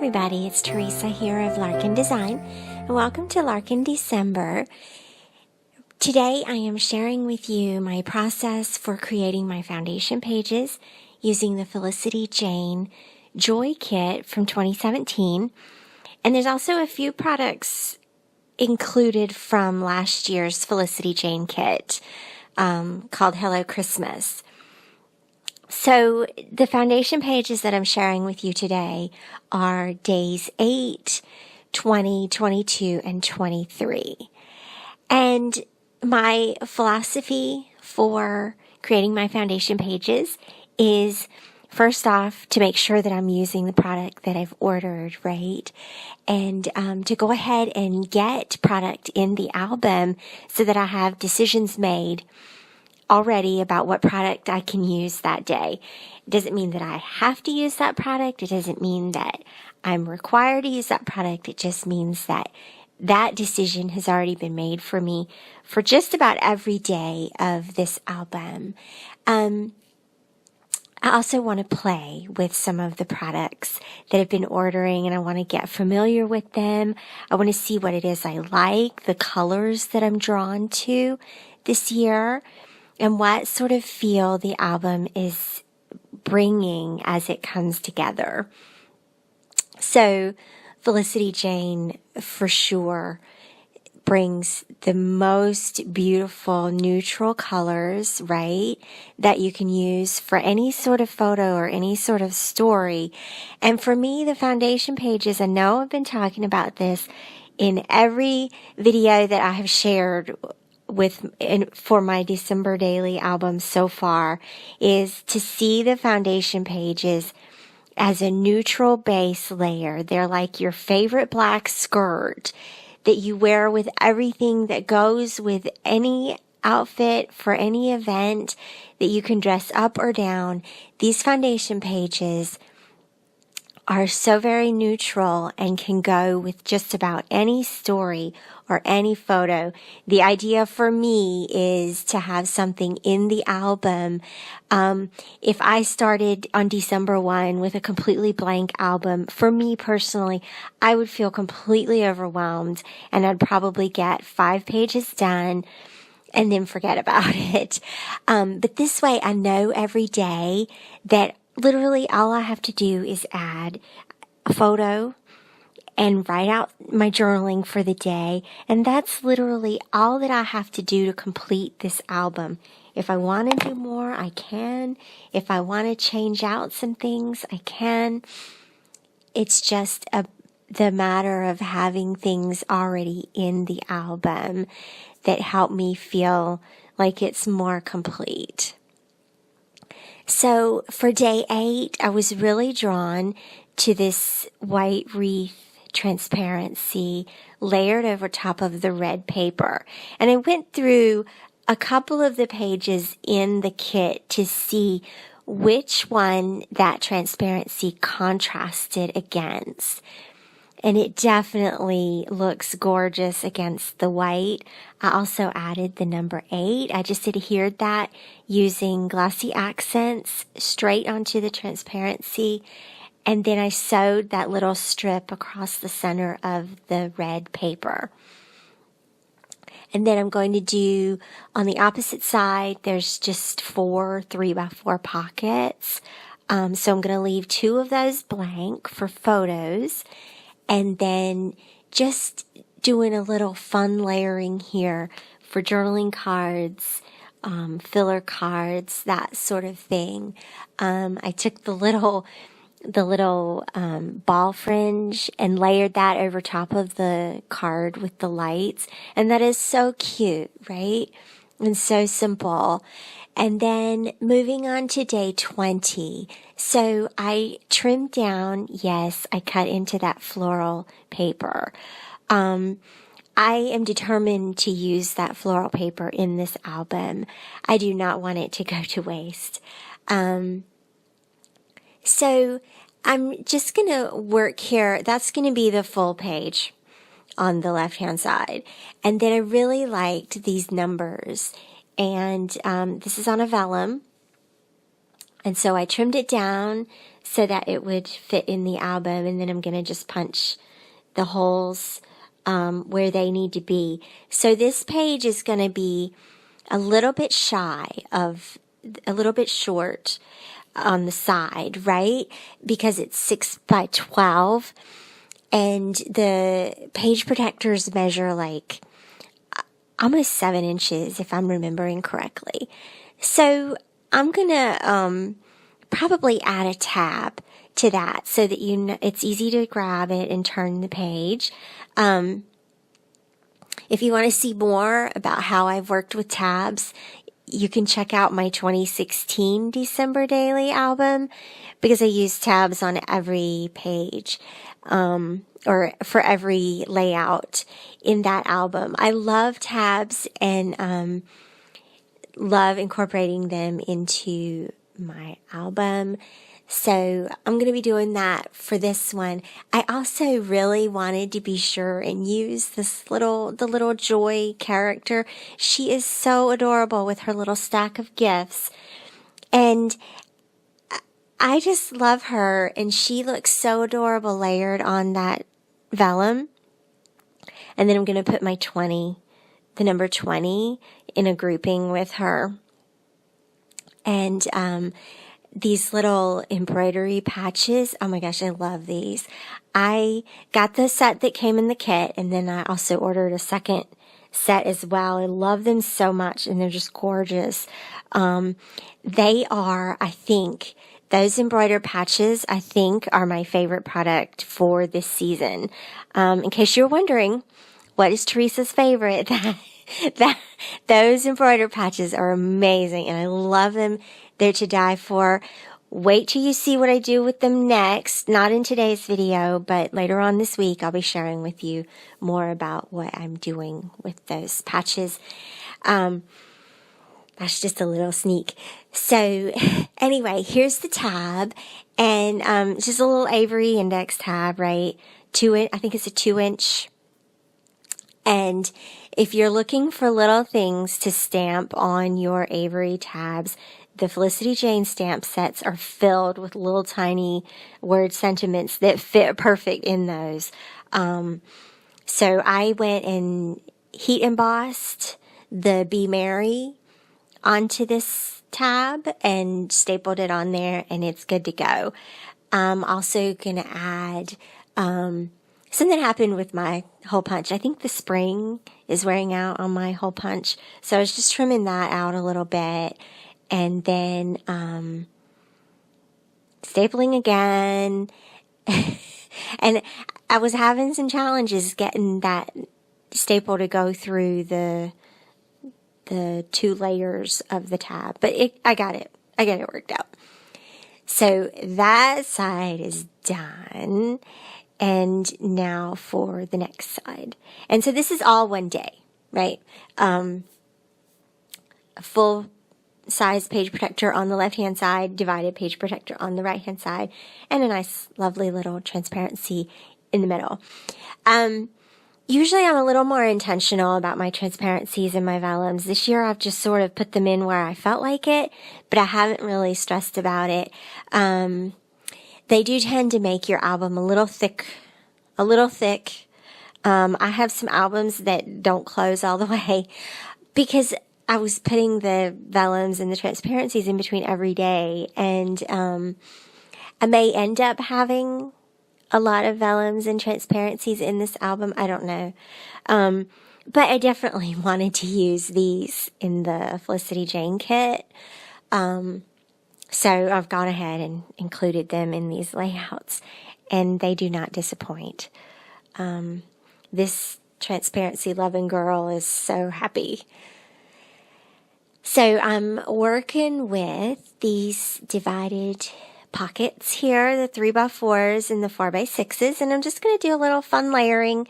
everybody, it's Teresa here of Larkin Design, and welcome to Larkin December. Today I am sharing with you my process for creating my foundation pages using the Felicity Jane Joy kit from 2017, and there's also a few products included from last year's Felicity Jane kit called Hello Christmas. So the foundation pages that I'm sharing with you today are days 8, 20, 22, and 23. And my philosophy for creating my foundation pages is, first off, to make sure that I'm using the product that I've ordered, right? And to go ahead and get product in the album so that I have decisions made already about what product I can use that day. It doesn't mean that I have to use that product. It doesn't mean that I'm required to use that product. It just means that that decision has already been made for me for just about every day of this album. I also want to play with some of the products that I've been ordering, and I want to get familiar with them. I want to see what it is I like, the colors that I'm drawn to this year, and what sort of feel the album is bringing as it comes together. So Felicity Jane for sure brings the most beautiful neutral colors, right, that you can use for any sort of photo or any sort of story. And for me, the foundation pages, I know I've been talking about this in every video that I have shared for my December daily album so far, is to see the foundation pages as a neutral base layer. They're like your favorite black skirt that you wear with everything that goes with any outfit for any event that you can dress up or down. These foundation pages are so very neutral and can go with just about any story or any photo. The idea for me is to have something in the album. If I started on December 1 with a completely blank album, for me personally, I would feel completely overwhelmed, and I'd probably get 5 pages done and then forget about it. But this way I know every day that literally all I have to do is add a photo and write out my journaling for the day. And that's literally all that I have to do to complete this album. If I want to do more, I can. If I want to change out some things, I can. It's just the matter of having things already in the album that help me feel like it's more complete. So for day 8, I was really drawn to this white wreath transparency layered over top of the red paper. And I went through a couple of the pages in the kit to see which one that transparency contrasted against. And it definitely looks gorgeous against the white. I also added the number 8. I just adhered that using glossy accents straight onto the transparency. And then I sewed that little strip across the center of the red paper. And then I'm going to do, on the opposite side, there's just 4 3x4 pockets. So I'm going to leave 2 of those blank for photos. And then just doing a little fun layering here for journaling cards, filler cards, that sort of thing. I took the little ball fringe and layered that over top of the card with the lights. And that is so cute, right? And so simple. And then moving on to day 20. So I trimmed down, yes, I cut into that floral paper. I am determined to use that floral paper in this album. I do not want it to go to waste. So I'm just going to work here. That's going to be the full page on the left-hand side. And then I really liked these numbers. And this is on a vellum. And so I trimmed it down so that it would fit in the album, and then I'm going to just punch the holes where they need to be. So this page is going to be a little bit short on the side, right? Because it's 6 by 12, and the page protectors measure like almost 7 inches, if I'm remembering correctly. So I'm gonna probably add a tab to that so that it's easy to grab it and turn the page. If you want to see more about how I've worked with tabs, you can check out my 2016 December Daily album, because I use tabs on every page, or for every layout in that album. I love tabs and love incorporating them into my album. So I'm going to be doing that for this one. I also really wanted to be sure and use the little Joy character. She is so adorable with her little stack of gifts. And I just love her, and she looks so adorable layered on that vellum. And then I'm going to put my the number 20 in a grouping with her. And, these little embroidery patches. Oh my gosh, I love these. I got the set that came in the kit, and then I also ordered a second set as well. I love them so much, and they're just gorgeous. They are, I think, those embroidered patches, I think, are my favorite product for this season. In case you're wondering, what is Teresa's favorite? Those embroidered patches are amazing, and I love them. They're to die for. Wait till you see what I do with them next. Not in today's video, but later on this week, I'll be sharing with you more about what I'm doing with those patches. That's just a little sneak. So anyway, here's the tab, and it's just a little Avery index tab, right? I think it's a 2-inch. And if you're looking for little things to stamp on your Avery tabs, the Felicity Jane stamp sets are filled with little tiny word sentiments that fit perfect in those. So I went and heat embossed the Be Merry onto this tab and stapled it on there, and it's good to go. I'm also going to add something happened with my hole punch. I think the spring is wearing out on my hole punch, so I was just trimming that out a little bit. And then stapling again. And I was having some challenges getting that staple to go through the 2 layers of the tab. But I got it worked out. So that side is done. And now for the next side. And so this is all one day, right? A full size page protector on the left-hand side, divided page protector on the right-hand side, and a nice, lovely little transparency in the middle. Usually I'm a little more intentional about my transparencies and my vellums. This year I've just sort of put them in where I felt like it, but I haven't really stressed about it. They do tend to make your album a little thick. I have some albums that don't close all the way because I was putting the vellums and the transparencies in between every day, and I may end up having a lot of vellums and transparencies in this album. I don't know. But I definitely wanted to use these in the Felicity Jane kit. So I've gone ahead and included them in these layouts, and they do not disappoint. This transparency loving girl is so happy. So I'm working with these divided pockets here, the 3x4s and the 4x6s, and I'm just going to do a little fun layering.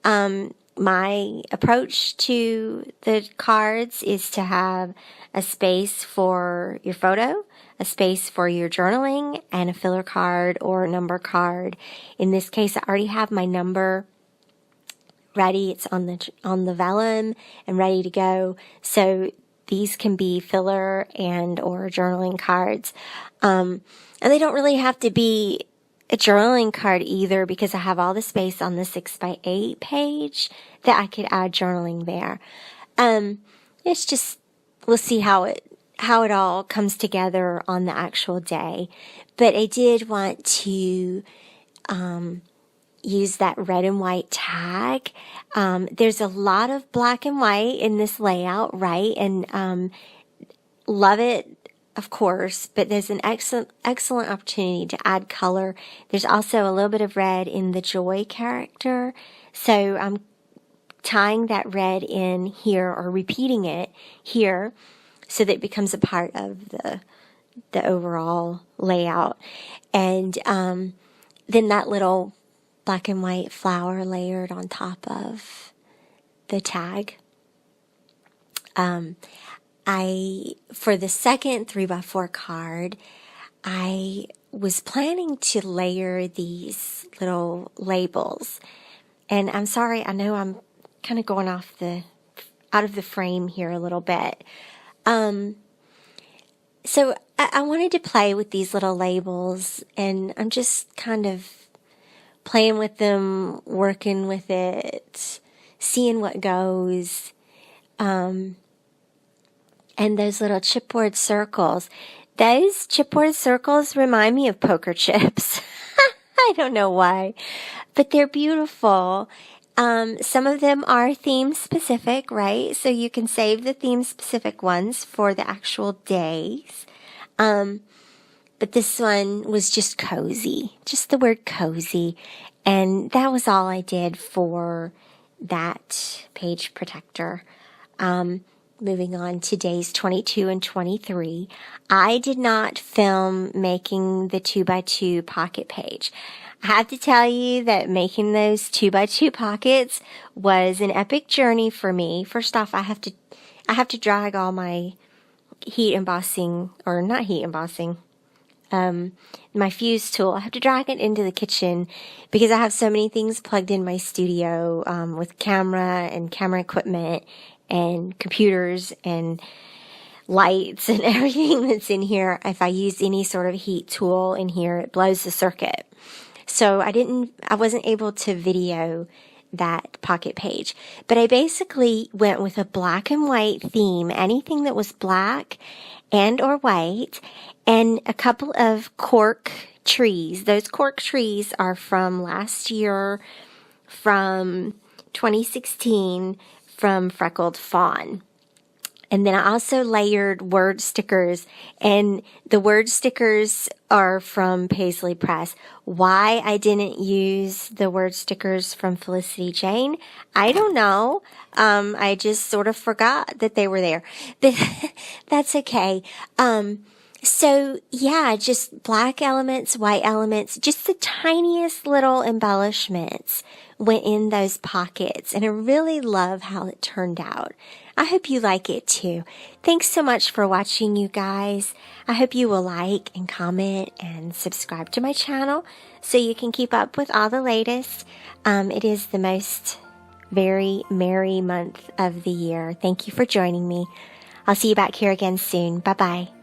My approach to the cards is to have a space for your photo, a space for your journaling, and a filler card or a number card. In this case, I already have my number ready. It's on the vellum and ready to go. So these can be filler and or journaling cards. And they don't really have to be a journaling card either, because I have all the space on the 6x8 page that I could add journaling there. It's just, we'll see how it all comes together on the actual day. But I did want to use that red and white tag. There's a lot of black and white in this layout, right? And love it, of course, but there's an excellent opportunity to add color. There's also a little bit of red in the Joy character. So I'm tying that red in here, or repeating it here, so that it becomes a part of the overall layout. And then that little black and white flower layered on top of the tag. For the second 3x4 card, I was planning to layer these little labels. And I'm sorry, I know I'm kind of going out of the frame here a little bit. So I wanted to play with these little labels, and I'm just kind of playing with them, working with it, seeing what goes. And those little chipboard circles. Those chipboard circles remind me of poker chips. I don't know why, but they're beautiful. Some of them are theme specific, right? So you can save the theme specific ones for the actual days. But this one was just cozy, just the word cozy. And that was all I did for that page protector. Moving on to days 22 and 23. I did not film making the 2x2 pocket page. I have to tell you that making those 2x2 pockets was an epic journey for me. First off, I have to drag all my my fuse tool. I have to drag it into the kitchen because I have so many things plugged in my studio, with camera and camera equipment and computers and lights and everything that's in here. If I use any sort of heat tool in here, it blows the circuit. So I wasn't able to video that pocket page, but I basically went with a black and white theme, anything that was black and or white, and a couple of cork trees. Those cork trees are from last year, from 2016, from Freckled Fawn. And then I also layered word stickers, and the word stickers are from Paisley Press. Why I didn't use the word stickers from Felicity Jane, I don't know. I just sort of forgot that they were there, but that's okay. So yeah, just black elements, white elements, just the tiniest little embellishments went in those pockets, and I really love how it turned out. I hope you like it too. Thanks so much for watching, you guys. I hope you will like and comment and subscribe to my channel so you can keep up with all the latest. It is the most very merry month of the year. Thank you for joining me. I'll see you back here again soon. Bye-bye.